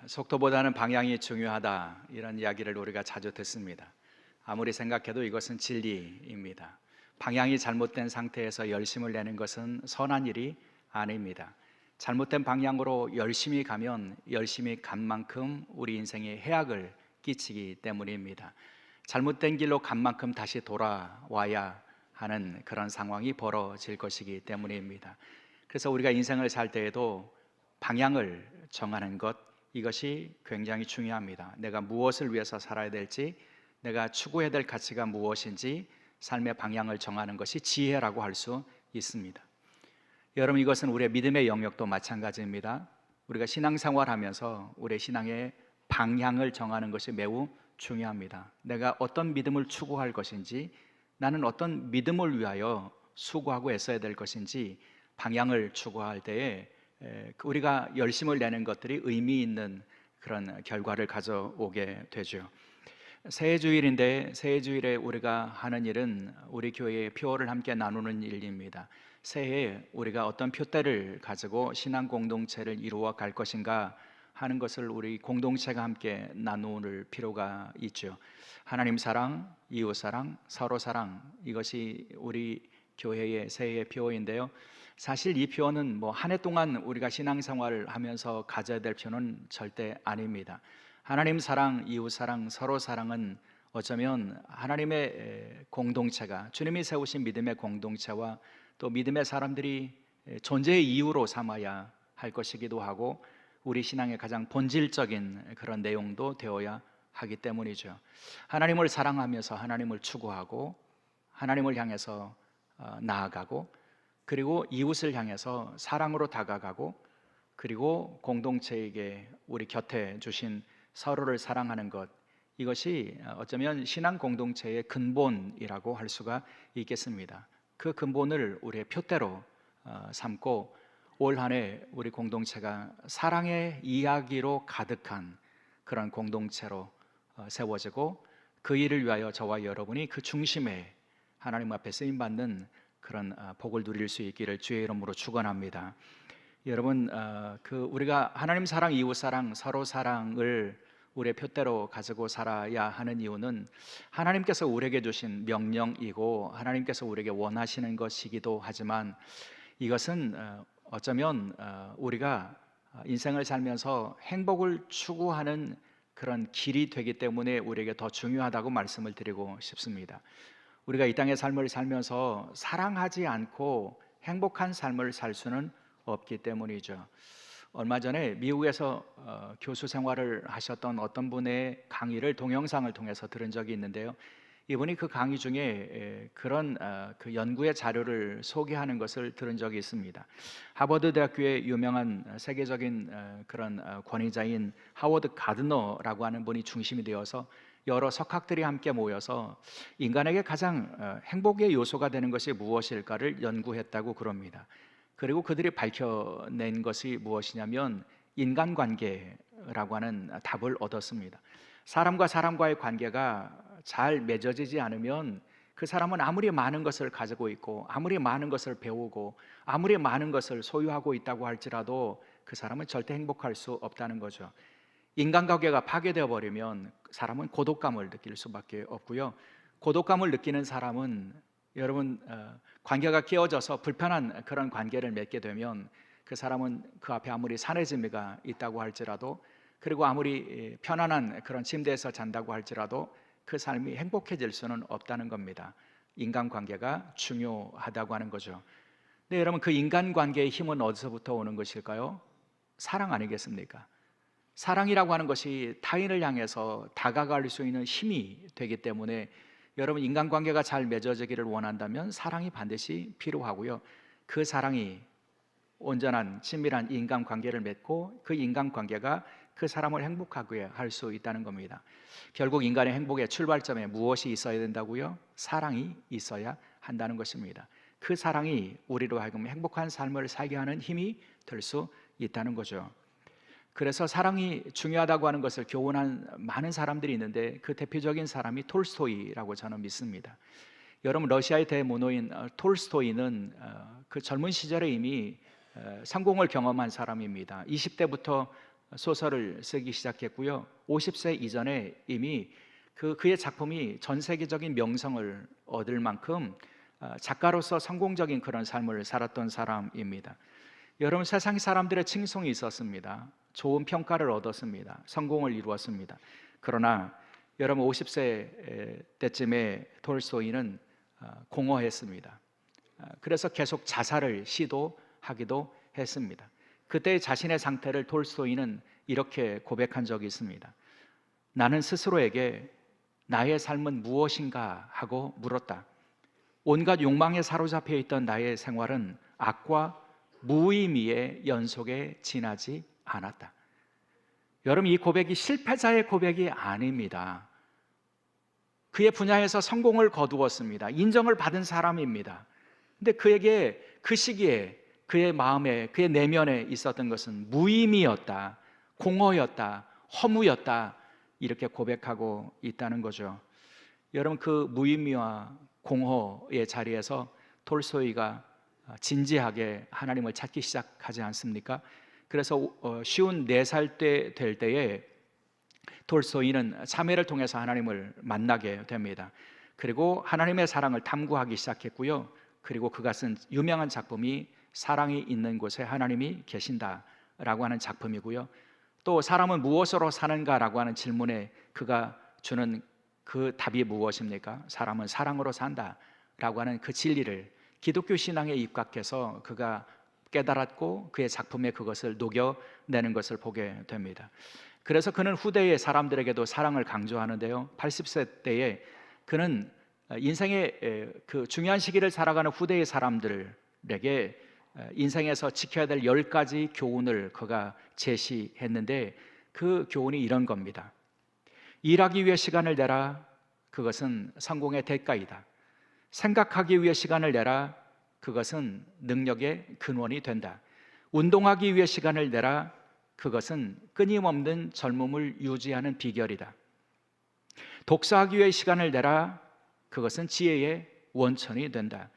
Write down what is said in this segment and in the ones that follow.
속도보다는 방향이 중요하다, 이런 이야기를 우리가 자주 듣습니다. 아무리 생각해도 이것은 진리입니다. 방향이 잘못된 상태에서 열심을 내는 것은 선한 일이 아닙니다. 잘못된 방향으로 열심히 가면 열심히 간 만큼 우리 인생에 해악을 끼치기 때문입니다. 잘못된 길로 간 만큼 다시 돌아와야 하는 그런 상황이 벌어질 것이기 때문입니다. 그래서 우리가 인생을 살 때에도 방향을 정하는 것, 이것이 굉장히 중요합니다. 내가 무엇을 위해서 살아야 될지, 내가 추구해야 될 가치가 무엇인지 삶의 방향을 정하는 것이 지혜라고 할 수 있습니다. 여러분, 이것은 우리의 믿음의 영역도 마찬가지입니다. 우리가 신앙생활하면서 우리의 신앙의 방향을 정하는 것이 매우 중요합니다. 내가 어떤 믿음을 추구할 것인지, 나는 어떤 믿음을 위하여 수고하고 애써야 될 것인지 방향을 추구할 때에 우리가 열심을 내는 것들이 의미 있는 그런 결과를 가져오게 되죠. 새해 주일인데, 새해 주일에 우리가 하는 일은 우리 교회의 표를 함께 나누는 일입니다. 새해에 우리가 어떤 표대를 가지고 신앙 공동체를 이루어 갈 것인가 하는 것을 우리 공동체가 함께 나눌 필요가 있죠. 하나님 사랑, 이웃 사랑, 서로 사랑, 이것이 우리 교회의 새해의 표인데요. 사실 이 표는 한 해 동안 우리가 신앙생활을 하면서 가져야 될 표는 절대 아닙니다. 하나님 사랑, 이웃 사랑, 서로 사랑은 어쩌면 하나님의 공동체가, 주님이 세우신 믿음의 공동체와 또 믿음의 사람들이 존재의 이유로 삼아야 할 것이기도 하고, 우리 신앙의 가장 본질적인 그런 내용도 되어야 하기 때문이죠. 하나님을 사랑하면서 하나님을 추구하고, 하나님을 향해서 나아가고, 그리고 이웃을 향해서 사랑으로 다가가고, 그리고 공동체에게 우리 곁에 주신 서로를 사랑하는 것, 이것이 어쩌면 신앙 공동체의 근본이라고 할 수가 있겠습니다. 그 근본을 우리의 표대로 삼고 올 한 해 우리 공동체가 사랑의 이야기로 가득한 그런 공동체로 세워지고, 그 일을 위하여 저와 여러분이 그 중심에 하나님 앞에 쓰임받는 그런 복을 누릴 수 있기를 주의 이름으로 축원합니다. 여러분, 우리가 하나님 사랑, 이웃 사랑, 서로 사랑을 우리의 표대로 가지고 살아야 하는 이유는 하나님께서 우리에게 주신 명령이고 하나님께서 우리에게 원하시는 것이기도 하지만, 이것은 어쩌면 우리가 인생을 살면서 행복을 추구하는 그런 길이 되기 때문에 우리에게 더 중요하다고 말씀을 드리고 싶습니다. 우리가 이 땅의 삶을 살면서 사랑하지 않고 행복한 삶을 살 수는 없기 때문이죠. 얼마 전에 미국에서 교수 생활을 하셨던 어떤 분의 강의를 동영상을 통해서 들은 적이 있는데요. 이분이 그 강의 중에 그런 그 연구의 자료를 소개하는 것을 들은 적이 있습니다. 하버드 대학교의 유명한 세계적인 그런 권위자인 하워드 가드너라고 하는 분이 중심이 되어서 여러 석학들이 함께 모여서 인간에게 가장 행복의 요소가 되는 것이 무엇일까를 연구했다고 그럽니다. 그리고 그들이 밝혀낸 것이 무엇이냐면 인간관계라고 하는 답을 얻었습니다. 사람과 사람과의 관계가 잘 맺어지지 않으면 그 사람은 아무리 많은 것을 가지고 있고 아무리 많은 것을 배우고 아무리 많은 것을 소유하고 있다고 할지라도 그 사람은 절대 행복할 수 없다는 거죠. 인간관계가 파괴되어 버리면 사람은 고독감을 느낄 수밖에 없고요. 고독감을 느끼는 사람은, 여러분, 관계가 깨어져서 불편한 그런 관계를 맺게 되면 그 사람은 그 앞에 아무리 산의 지미가 있다고 할지라도, 그리고 아무리 편안한 그런 침대에서 잔다고 할지라도 그 삶이 행복해질 수는 없다는 겁니다. 인간관계가 중요하다고 하는 거죠. 근데 여러분, 그 인간관계의 힘은 어디서부터 오는 것일까요? 사랑 아니겠습니까? 사랑이라고 하는 것이 타인을 향해서 다가갈 수 있는 힘이 되기 때문에, 여러분, 인간관계가 잘 맺어지기를 원한다면 사랑이 반드시 필요하고요. 그 사랑이 온전한 친밀한 인간관계를 맺고 그 인간관계가 그 사람을 행복하게 할 수 있다는 겁니다. 결국 인간의 행복의 출발점에 무엇이 있어야 된다고요? 사랑이 있어야 한다는 것입니다. 그 사랑이 우리로 하여금 행복한 삶을 살게 하는 힘이 될 수 있다는 거죠. 그래서 사랑이 중요하다고 하는 것을 교훈한 많은 사람들이 있는데, 그 대표적인 사람이 톨스토이라고 저는 믿습니다. 여러분, 러시아의 대문호인 톨스토이는 그 젊은 시절에 이미 성공을 경험한 사람입니다. 20대부터 소설을 쓰기 시작했고요. 50세 이전에 이미 그의 작품이 전 세계적인 명성을 얻을 만큼 작가로서 성공적인 그런 삶을 살았던 사람입니다. 여러분, 세상 사람들의 칭송이 있었습니다. 좋은 평가를 얻었습니다. 성공을 이루었습니다. 그러나 여러분, 50세 때쯤에 톨스토이는 공허했습니다. 그래서 계속 자살을 시도하기도 했습니다. 그때 자신의 상태를 톨스토이는 이렇게 고백한 적이 있습니다. 나는 스스로에게 나의 삶은 무엇인가 하고 물었다. 온갖 욕망에 사로잡혀 있던 나의 생활은 악과 무의미의 연속에 지나지 않았다. 여러분, 이 고백이 실패자의 고백이 아닙니다. 그의 분야에서 성공을 거두었습니다. 인정을 받은 사람입니다. 근데 그에게 그 시기에 그의 마음에, 그의 내면에 있었던 것은 무의미였다, 공허였다, 허무였다, 이렇게 고백하고 있다는 거죠. 여러분, 그 무의미와 공허의 자리에서 톨스토이가 진지하게 하나님을 찾기 시작하지 않습니까? 그래서 쉬운 4살 때 될 때에 톨스토이는 참회를 통해서 하나님을 만나게 됩니다. 그리고 하나님의 사랑을 탐구하기 시작했고요. 그리고 그가 쓴 유명한 작품이 사랑이 있는 곳에 하나님이 계신다라고 하는 작품이고요. 또 사람은 무엇으로 사는가라고 하는 질문에 그가 주는 그 답이 무엇입니까? 사람은 사랑으로 산다라고 하는 그 진리를 기독교 신앙에 입각해서 그가 깨달았고 그의 작품에 그것을 녹여내는 것을 보게 됩니다. 그래서 그는 후대의 사람들에게도 사랑을 강조하는데요. 80세 때에 그는 인생의 그 중요한 시기를 살아가는 후대의 사람들에게 인생에서 지켜야 될 10가지 교훈을 그가 제시했는데 그 교훈이 이런 겁니다. 일하기 위해 시간을 내라. 그것은 성공의 대가이다. 생각하기 위해 시간을 내라. 그것은 능력의 근원이 된다. 운동하기 위해 시간을 내라. 그것은 끊임없는 젊음을 유지하는 비결이다. 독서하기 위해 시간을 내라. 그것은 지혜의 원천이 된다.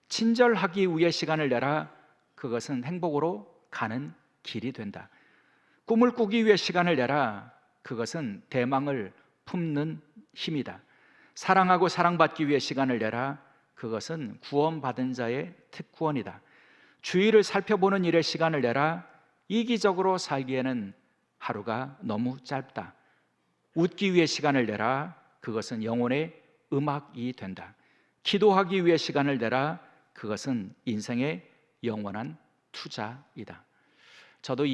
친절하기 위해 시간을 내라. 그것은 행복으로 가는 길이 된다. 꿈을 꾸기 위해 시간을 내라. 그것은 대망을 품는 힘이다. 사랑하고 사랑받기 위해 시간을 내라. 그것은 구원받은 자의 특권이다. 주위를 살펴보는 일에 시간을 내라. 이기적으로 살기에는 하루가 너무 짧다. 웃기 위해 시간을 내라. 그것은 영혼의 음악이 된다. 기도하기 위해 시간을 내라. 그것은 인생의 영원한 투자이다. 저도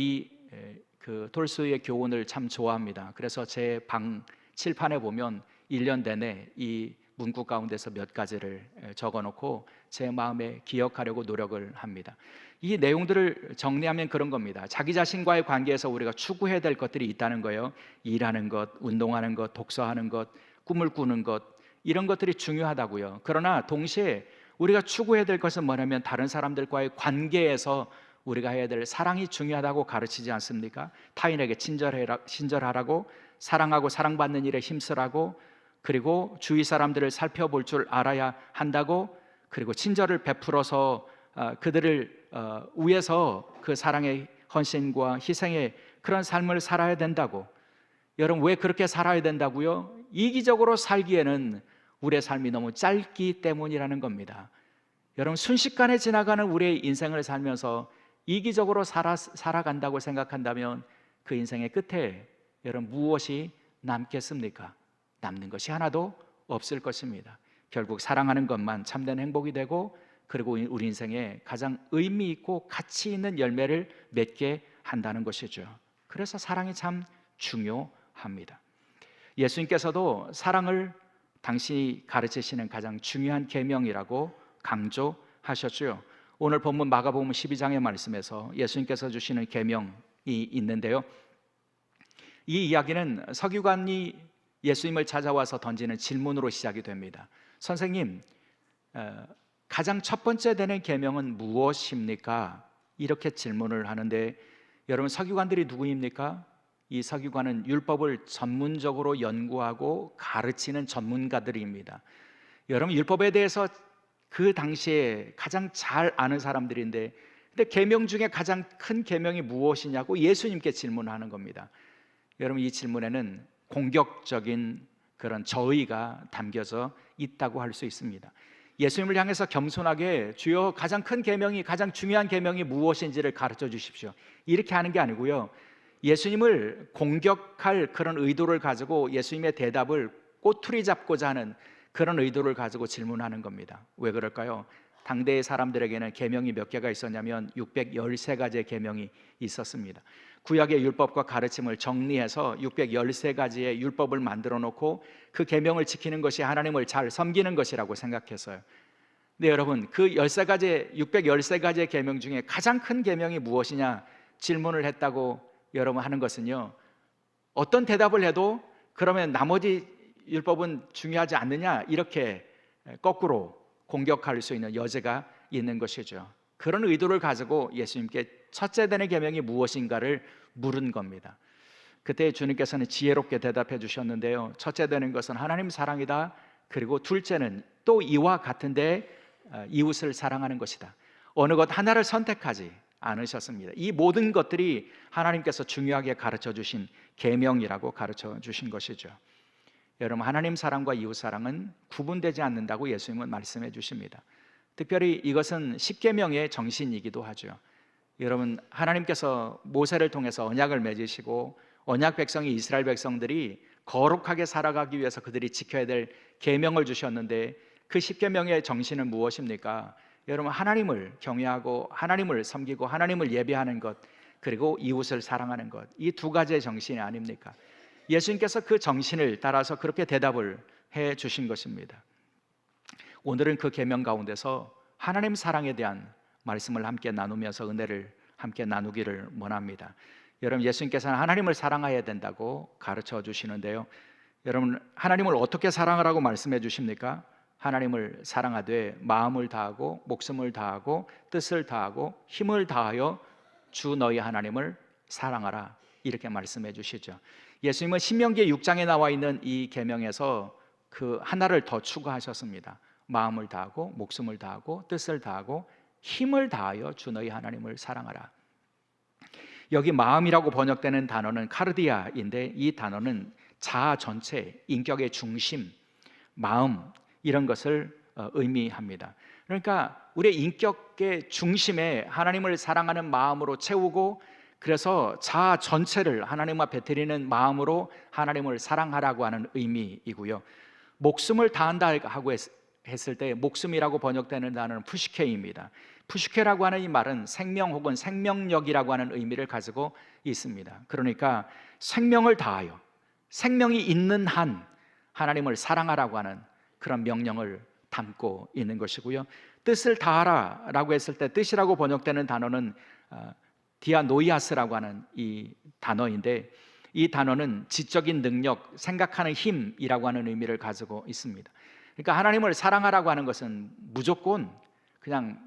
그 톨스토이의 교훈을 참 좋아합니다. 그래서 제 방 칠판에 보면 1년 내내 이 문구 가운데서 몇 가지를 적어놓고 제 마음에 기억하려고 노력을 합니다. 이 내용들을 정리하면 그런 겁니다. 자기 자신과의 관계에서 우리가 추구해야 될 것들이 있다는 거예요. 일하는 것, 운동하는 것, 독서하는 것, 꿈을 꾸는 것, 이런 것들이 중요하다고요. 그러나 동시에 우리가 추구해야 될 것은 뭐냐면 다른 사람들과의 관계에서 우리가 해야 될 사랑이 중요하다고 가르치지 않습니까? 타인에게 친절하라고, 사랑하고 사랑받는 일에 힘쓰라고, 그리고 주위 사람들을 살펴볼 줄 알아야 한다고, 그리고 친절을 베풀어서 그들을 위해서 그 사랑의 헌신과 희생의 그런 삶을 살아야 된다고. 여러분, 왜 그렇게 살아야 된다고요? 이기적으로 살기에는 우리의 삶이 너무 짧기 때문이라는 겁니다. 여러분, 순식간에 지나가는 우리의 인생을 살면서 이기적으로 살아간다고 생각한다면 그 인생의 끝에 여러분 무엇이 남겠습니까? 남는 것이 하나도 없을 것입니다. 결국 사랑하는 것만 참된 행복이 되고, 그리고 우리 인생에 가장 의미 있고 가치 있는 열매를 맺게 한다는 것이죠. 그래서 사랑이 참 중요합니다. 예수님께서도 사랑을 당신이 가르치시는 가장 중요한 계명이라고 강조하셨죠. 오늘 본문 마가복음 12장의 말씀에서 예수님께서 주시는 계명이 있는데요. 이 이야기는 서기관이 예수님을 찾아와서 던지는 질문으로 시작이 됩니다. 선생님, 가장 첫 번째 되는 계명은 무엇입니까? 이렇게 질문을 하는데, 여러분, 서기관들이 누구입니까? 이 서기관은 율법을 전문적으로 연구하고 가르치는 전문가들입니다. 여러분, 율법에 대해서 그 당시에 가장 잘 아는 사람들인데 근데 계명 중에 가장 큰 계명이 무엇이냐고 예수님께 질문하는 겁니다. 여러분, 이 질문에는 공격적인 그런 저의가 담겨져 있다고 할 수 있습니다. 예수님을 향해서 겸손하게 주여 가장 큰 계명이, 가장 중요한 계명이 무엇인지를 가르쳐 주십시오, 이렇게 하는 게 아니고요, 예수님을 공격할 그런 의도를 가지고 예수님의 대답을 꼬투리 잡고자 하는 그런 의도를 가지고 질문하는 겁니다. 왜 그럴까요? 당대의 사람들에게는 계명이 몇 개가 있었냐면 613가지의 계명이 있었습니다. 구약의 율법과 가르침을 정리해서 613가지의 율법을 만들어 놓고 그 계명을 지키는 것이 하나님을 잘 섬기는 것이라고 생각했어요. 근데 여러분, 그 613가지의 계명 중에 가장 큰 계명이 무엇이냐 질문을 했다고 여러분 하는 것은요, 어떤 대답을 해도 그러면 나머지 율법은 중요하지 않느냐, 이렇게 거꾸로 공격할 수 있는 여지가 있는 것이죠. 그런 의도를 가지고 예수님께 첫째 되는 계명이 무엇인가를 물은 겁니다. 그때 주님께서는 지혜롭게 대답해 주셨는데요, 첫째 되는 것은 하나님 사랑이다. 그리고 둘째는 또 이와 같은데 이웃을 사랑하는 것이다. 어느 것 하나를 선택하지 않으셨습니다. 이 모든 것들이 하나님께서 중요하게 가르쳐 주신 계명이라고 가르쳐 주신 것이죠. 여러분, 하나님 사랑과 이웃 사랑은 구분되지 않는다고 예수님은 말씀해 주십니다. 특별히 이것은 십계명의 정신이기도 하죠. 여러분, 하나님께서 모세를 통해서 언약을 맺으시고 언약 백성이, 이스라엘 백성들이 거룩하게 살아가기 위해서 그들이 지켜야 될 계명을 주셨는데, 그 십계명의 정신은 무엇입니까? 여러분, 하나님을 경외하고 하나님을 섬기고 하나님을 예배하는 것, 그리고 이웃을 사랑하는 것, 이 두 가지의 정신이 아닙니까? 예수님께서 그 정신을 따라서 그렇게 대답을 해 주신 것입니다. 오늘은 그 계명 가운데서 하나님 사랑에 대한 말씀을 함께 나누면서 은혜를 함께 나누기를 원합니다. 여러분, 예수님께서는 하나님을 사랑해야 된다고 가르쳐 주시는데요, 여러분, 하나님을 어떻게 사랑하라고 말씀해 주십니까? 하나님을 사랑하되 마음을 다하고 목숨을 다하고 뜻을 다하고 힘을 다하여 주 너희 하나님을 사랑하라, 이렇게 말씀해 주시죠. 예수님은 신명기 6장에 나와 있는 이 계명에서 그 하나를 더 추가하셨습니다. 마음을 다하고 목숨을 다하고 뜻을 다하고 힘을 다하여 주 너희 하나님을 사랑하라. 여기 마음이라고 번역되는 단어는 카르디아인데, 이 단어는 자아 전체, 인격의 중심, 마음, 이런 것을 의미합니다. 그러니까 우리의 인격의 중심에 하나님을 사랑하는 마음으로 채우고, 그래서 자아 전체를 하나님 앞에 드리는 마음으로 하나님을 사랑하라고 하는 의미이고요. 목숨을 다한다 하고 했을 때 목숨이라고 번역되는 단어는 푸시케입니다. 푸시케라고 하는 이 말은 생명 혹은 생명력이라고 하는 의미를 가지고 있습니다. 그러니까 생명을 다하여, 생명이 있는 한 하나님을 사랑하라고 하는 그런 명령을 담고 있는 것이고요. 뜻을 다하라 라고 했을 때 뜻이라고 번역되는 단어는 디아노이아스라고 하는 이 단어인데, 이 단어는 지적인 능력, 생각하는 힘이라고 하는 의미를 가지고 있습니다. 그러니까 하나님을 사랑하라고 하는 것은 무조건 그냥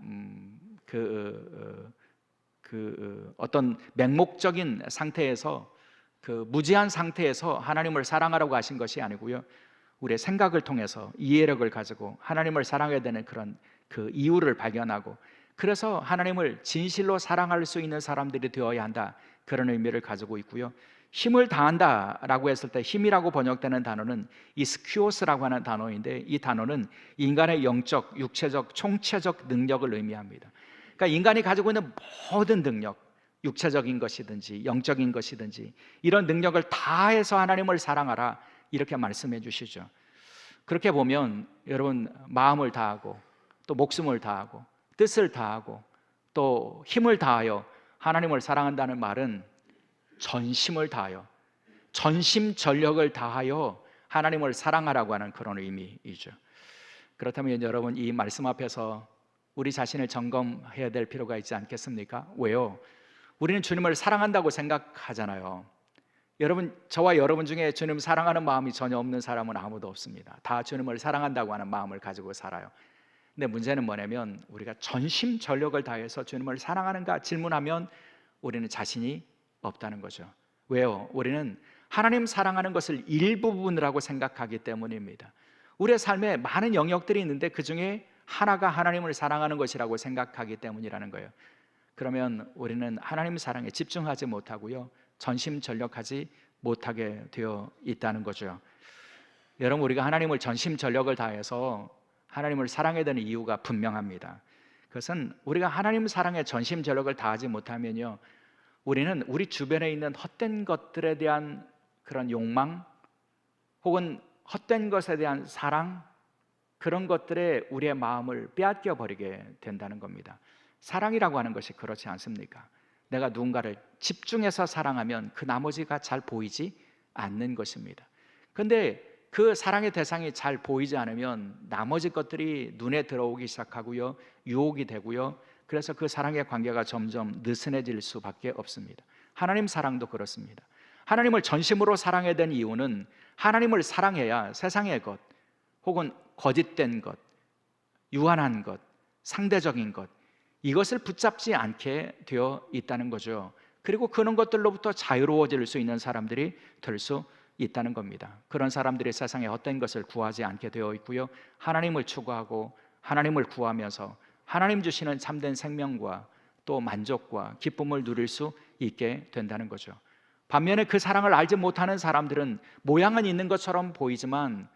어떤 맹목적인 상태에서, 그 무지한 상태에서 하나님을 사랑하라고 하신 것이 아니고요, 우리의 생각을 통해서 이해력을 가지고 하나님을 사랑해야 되는 그런 그 이유를 발견하고, 그래서 하나님을 진실로 사랑할 수 있는 사람들이 되어야 한다, 그런 의미를 가지고 있고요. 힘을 다한다라고 했을 때 힘이라고 번역되는 단어는 이스큐오스라고 하는 단어인데, 이 단어는 인간의 영적, 육체적, 총체적 능력을 의미합니다. 그러니까 인간이 가지고 있는 모든 능력, 육체적인 것이든지 영적인 것이든지 이런 능력을 다해서 하나님을 사랑하라, 이렇게 말씀해 주시죠. 그렇게 보면 여러분, 마음을 다하고 또 목숨을 다하고 뜻을 다하고 또 힘을 다하여 하나님을 사랑한다는 말은 전심을 다하여, 전심전력을 다하여 하나님을 사랑하라고 하는 그런 의미이죠. 그렇다면 여러분, 이 말씀 앞에서 우리 자신을 점검해야 될 필요가 있지 않겠습니까? 왜요? 우리는 주님을 사랑한다고 생각하잖아요. 여러분, 저와 여러분 중에 주님 사랑하는 마음이 전혀 없는 사람은 아무도 없습니다. 다 주님을 사랑한다고 하는 마음을 가지고 살아요. 근데 문제는 뭐냐면, 우리가 전심전력을 다해서 주님을 사랑하는가 질문하면 우리는 자신이 없다는 거죠. 왜요? 우리는 하나님 사랑하는 것을 일부분이라고 생각하기 때문입니다. 우리의 삶에 많은 영역들이 있는데 그 중에 하나가 하나님을 사랑하는 것이라고 생각하기 때문이라는 거예요. 그러면 우리는 하나님 사랑에 집중하지 못하고요, 전심전력하지 못하게 되어 있다는 거죠. 여러분, 우리가 하나님을 전심전력을 다해서 하나님을 사랑해야 되는 이유가 분명합니다. 그것은 우리가 하나님 사랑에 전심전력을 다하지 못하면요, 우리는 우리 주변에 있는 헛된 것들에 대한 그런 욕망, 혹은 헛된 것에 대한 사랑, 그런 것들에 우리의 마음을 빼앗겨 버리게 된다는 겁니다. 사랑이라고 하는 것이 그렇지 않습니까? 내가 누군가를 집중해서 사랑하면 그 나머지가 잘 보이지 않는 것입니다. 그런데 그 사랑의 대상이 잘 보이지 않으면 나머지 것들이 눈에 들어오기 시작하고요, 유혹이 되고요, 그래서 그 사랑의 관계가 점점 느슨해질 수밖에 없습니다. 하나님 사랑도 그렇습니다. 하나님을 전심으로 사랑해야 되는 이유는 하나님을 사랑해야 세상의 것, 혹은 거짓된 것, 유한한 것, 상대적인 것, 이것을 붙잡지 않게 되어 있다는 거죠. 그리고 그런 것들로부터 자유로워질 수 있는 사람들이 될 수 있다는 겁니다. 그런 사람들이 세상에 헛된 것을 구하지 않게 되어 있고요, 하나님을 추구하고 하나님을 구하면서 하나님 주시는 참된 생명과 또 만족과 기쁨을 누릴 수 있게 된다는 거죠. 반면에 그 사랑을 알지 못하는 사람들은 모양은 있는 것처럼 보이지만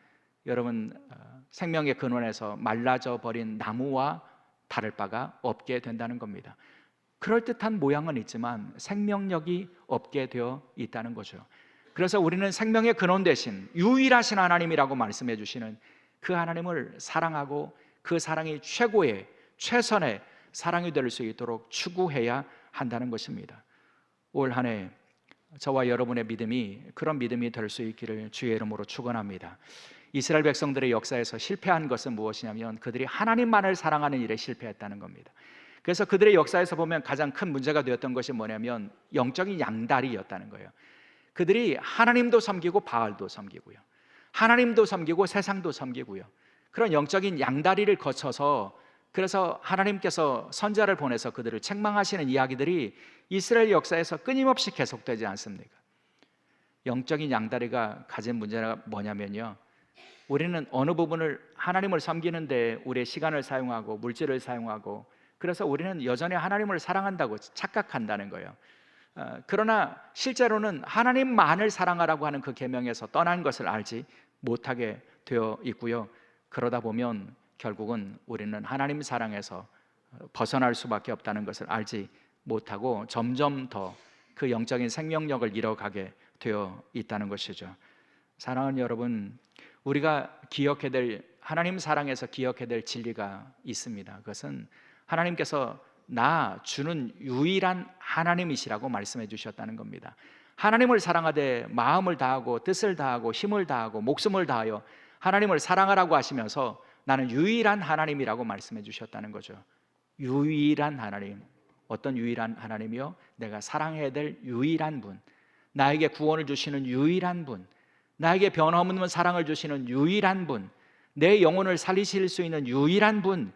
여러분, 생명의 근원에서 말라져 버린 나무와 다를 바가 없게 된다는 겁니다. 그럴듯한 모양은 있지만 생명력이 없게 되어 있다는 거죠. 그래서 우리는 생명의 근원 대신 유일하신 하나님이라고 말씀해 주시는 그 하나님을 사랑하고 그 사랑이 최고의 최선의 사랑이 될 수 있도록 추구해야 한다는 것입니다. 올 한 해 저와 여러분의 믿음이 그런 믿음이 될 수 있기를 주의 이름으로 축원합니다. 이스라엘 백성들의 역사에서 실패한 것은 무엇이냐면 그들이 하나님만을 사랑하는 일에 실패했다는 겁니다. 그래서 그들의 역사에서 보면 가장 큰 문제가 되었던 것이 뭐냐면 영적인 양다리였다는 거예요. 그들이 하나님도 섬기고 바알도 섬기고요, 하나님도 섬기고 세상도 섬기고요, 그런 영적인 양다리를 거쳐서 그래서 하나님께서 선지자를 보내서 그들을 책망하시는 이야기들이 이스라엘 역사에서 끊임없이 계속되지 않습니까? 영적인 양다리가 가진 문제가 뭐냐면요, 우리는 어느 부분을 하나님을 섬기는데 우리의 시간을 사용하고 물질을 사용하고, 그래서 우리는 여전히 하나님을 사랑한다고 착각한다는 거예요. 그러나 실제로는 하나님만을 사랑하라고 하는 그 계명에서 떠난 것을 알지 못하게 되어 있고요, 그러다 보면 결국은 우리는 하나님 사랑에서 벗어날 수밖에 없다는 것을 알지 못하고 점점 더 그 영적인 생명력을 잃어가게 되어 있다는 것이죠. 사랑하는 여러분, 우리가 기억해야 될, 하나님 사랑에서 기억해야 될 진리가 있습니다. 그것은 하나님께서 나 주는 유일한 하나님이시라고 말씀해 주셨다는 겁니다. 하나님을 사랑하되 마음을 다하고 뜻을 다하고 힘을 다하고 목숨을 다하여 하나님을 사랑하라고 하시면서 나는 유일한 하나님이라고 말씀해 주셨다는 거죠. 유일한 하나님. 어떤 유일한 하나님이요? 내가 사랑해야 될 유일한 분, 나에게 구원을 주시는 유일한 분, 나에게 변함없는 사랑을 주시는 유일한 분, 내 영혼을 살리실 수 있는 유일한 분.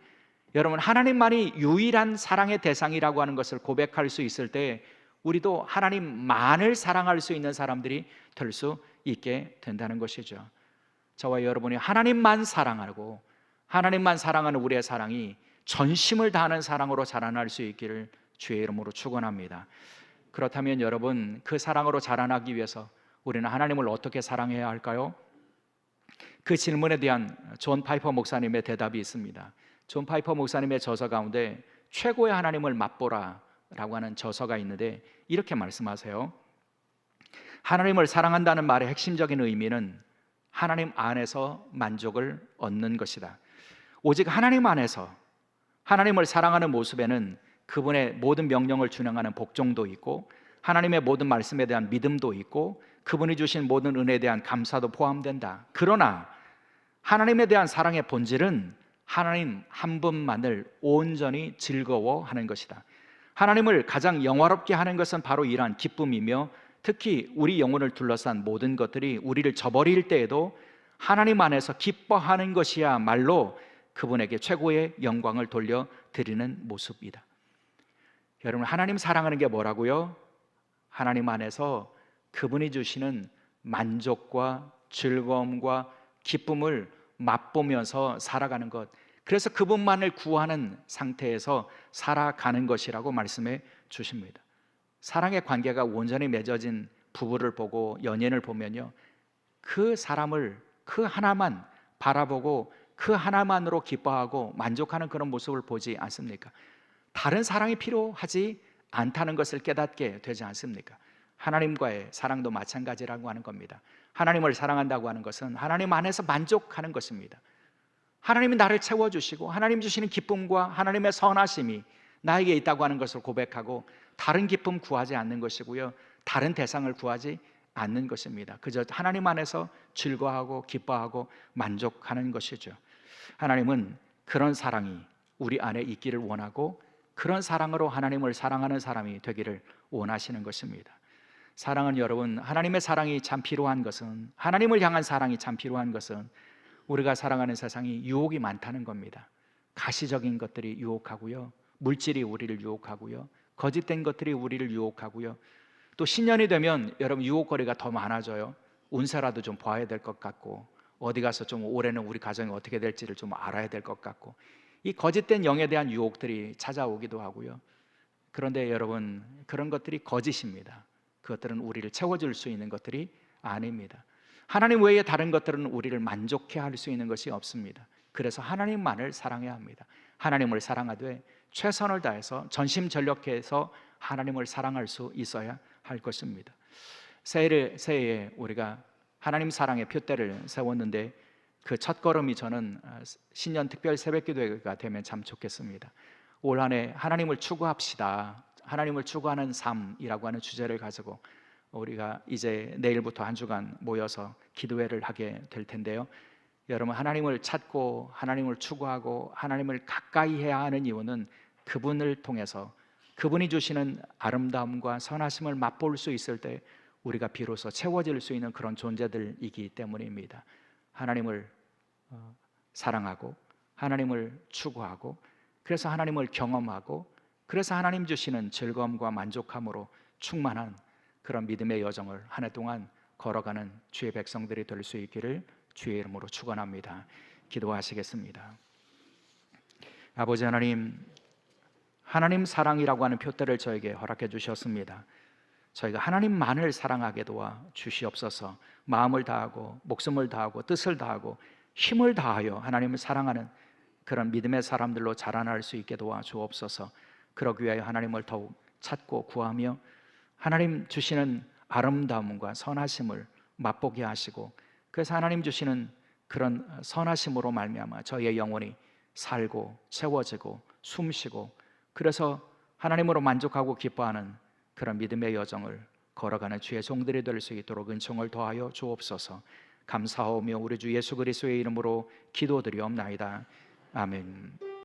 여러분, 하나님만이 유일한 사랑의 대상이라고 하는 것을 고백할 수 있을 때 우리도 하나님만을 사랑할 수 있는 사람들이 될 수 있게 된다는 것이죠. 저와 여러분이 하나님만 사랑하고 하나님만 사랑하는 우리의 사랑이 전심을 다하는 사랑으로 자라날 수 있기를 주의 이름으로 축원합니다. 그렇다면 여러분, 그 사랑으로 자라나기 위해서 우리는 하나님을 어떻게 사랑해야 할까요? 그 질문에 대한 존 파이퍼 목사님의 대답이 있습니다. 존 파이퍼 목사님의 저서 가운데 최고의 하나님을 맛보라 라고 하는 저서가 있는데 이렇게 말씀하세요. 하나님을 사랑한다는 말의 핵심적인 의미는 하나님 안에서 만족을 얻는 것이다. 오직 하나님 안에서 하나님을 사랑하는 모습에는 그분의 모든 명령을 준행하는 복종도 있고 하나님의 모든 말씀에 대한 믿음도 있고 그분이 주신 모든 은혜에 대한 감사도 포함된다. 그러나 하나님에 대한 사랑의 본질은 하나님 한 분만을 온전히 즐거워하는 것이다. 하나님을 가장 영화롭게 하는 것은 바로 이러한 기쁨이며 특히 우리 영혼을 둘러싼 모든 것들이 우리를 저버릴 때에도 하나님 안에서 기뻐하는 것이야말로 그분에게 최고의 영광을 돌려드리는 모습이다. 여러분, 하나님 사랑하는 게 뭐라고요? 하나님 안에서 그분이 주시는 만족과 즐거움과 기쁨을 맛보면서 살아가는 것, 그래서 그분만을 구하는 상태에서 살아가는 것이라고 말씀해 주십니다. 사랑의 관계가 온전히 맺어진 부부를 보고 연인을 보면요, 그 사람을 그 하나만 바라보고 그 하나만으로 기뻐하고 만족하는 그런 모습을 보지 않습니까? 다른 사랑이 필요하지 않다는 것을 깨닫게 되지 않습니까? 하나님과의 사랑도 마찬가지라고 하는 겁니다. 하나님을 사랑한다고 하는 것은 하나님 안에서 만족하는 것입니다. 하나님이 나를 채워주시고 하나님 주시는 기쁨과 하나님의 선하심이 나에게 있다고 하는 것을 고백하고 다른 기쁨 구하지 않는 것이고요, 다른 대상을 구하지 않는 것입니다. 그저 하나님 안에서 즐거워하고 기뻐하고 만족하는 것이죠. 하나님은 그런 사랑이 우리 안에 있기를 원하고 그런 사랑으로 하나님을 사랑하는 사람이 되기를 원하시는 것입니다. 사랑은 여러분, 하나님의 사랑이 참 필요한 것은, 하나님을 향한 사랑이 참 필요한 것은 우리가 살아가는 세상이 유혹이 많다는 겁니다. 가시적인 것들이 유혹하고요, 물질이 우리를 유혹하고요, 거짓된 것들이 우리를 유혹하고요, 또 신년이 되면 여러분 유혹거리가 더 많아져요. 운세라도 좀 봐야 될 것 같고, 어디 가서 좀 올해는 우리 가정이 어떻게 될지를 좀 알아야 될 것 같고, 이 거짓된 영에 대한 유혹들이 찾아오기도 하고요. 그런데 여러분, 그런 것들이 거짓입니다. 그것들은 우리를 채워줄 수 있는 것들이 아닙니다. 하나님 외에 다른 것들은 우리를 만족해 할 수 있는 것이 없습니다. 그래서 하나님만을 사랑해야 합니다. 하나님을 사랑하되 최선을 다해서 전심전력해서 하나님을 사랑할 수 있어야 할 것입니다. 새해에 우리가 하나님 사랑의 표대를 세웠는데 그 첫걸음이 저는 신년 특별 새벽기도회가 되면 참 좋겠습니다. 올 한 해 하나님을 추구합시다. 하나님을 추구하는 삶이라고 하는 주제를 가지고 우리가 이제 내일부터 한 주간 모여서 기도회를 하게 될 텐데요, 여러분, 하나님을 찾고 하나님을 추구하고 하나님을 가까이 해야 하는 이유는 그분을 통해서 그분이 주시는 아름다움과 선하심을 맛볼 수 있을 때 우리가 비로소 채워질 수 있는 그런 존재들이기 때문입니다. 하나님을 사랑하고 하나님을 추구하고 그래서 하나님을 경험하고 그래서 하나님 주시는 즐거움과 만족함으로 충만한 그런 믿음의 여정을 한 해 동안 걸어가는 주의 백성들이 될 수 있기를 주의 이름으로 축원합니다. 기도하시겠습니다. 아버지 하나님, 하나님 사랑이라고 하는 표대를 저에게 허락해 주셨습니다. 저희가 하나님만을 사랑하게 도와 주시옵소서. 마음을 다하고 목숨을 다하고 뜻을 다하고 힘을 다하여 하나님을 사랑하는 그런 믿음의 사람들로 자라날 수 있게 도와 주옵소서. 그러기 위하여 하나님을 더욱 찾고 구하며 하나님 주시는 아름다움과 선하심을 맛보게 하시고 그래서 하나님 주시는 그런 선하심으로 말미암아 저희의 영혼이 살고 채워지고 숨쉬고 그래서 하나님으로 만족하고 기뻐하는 그런 믿음의 여정을 걸어가는 주의 종들이 될 수 있도록 은총을 더하여 주옵소서. 감사하오며 우리 주 예수 그리스도의 이름으로 기도드리옵나이다. 아멘.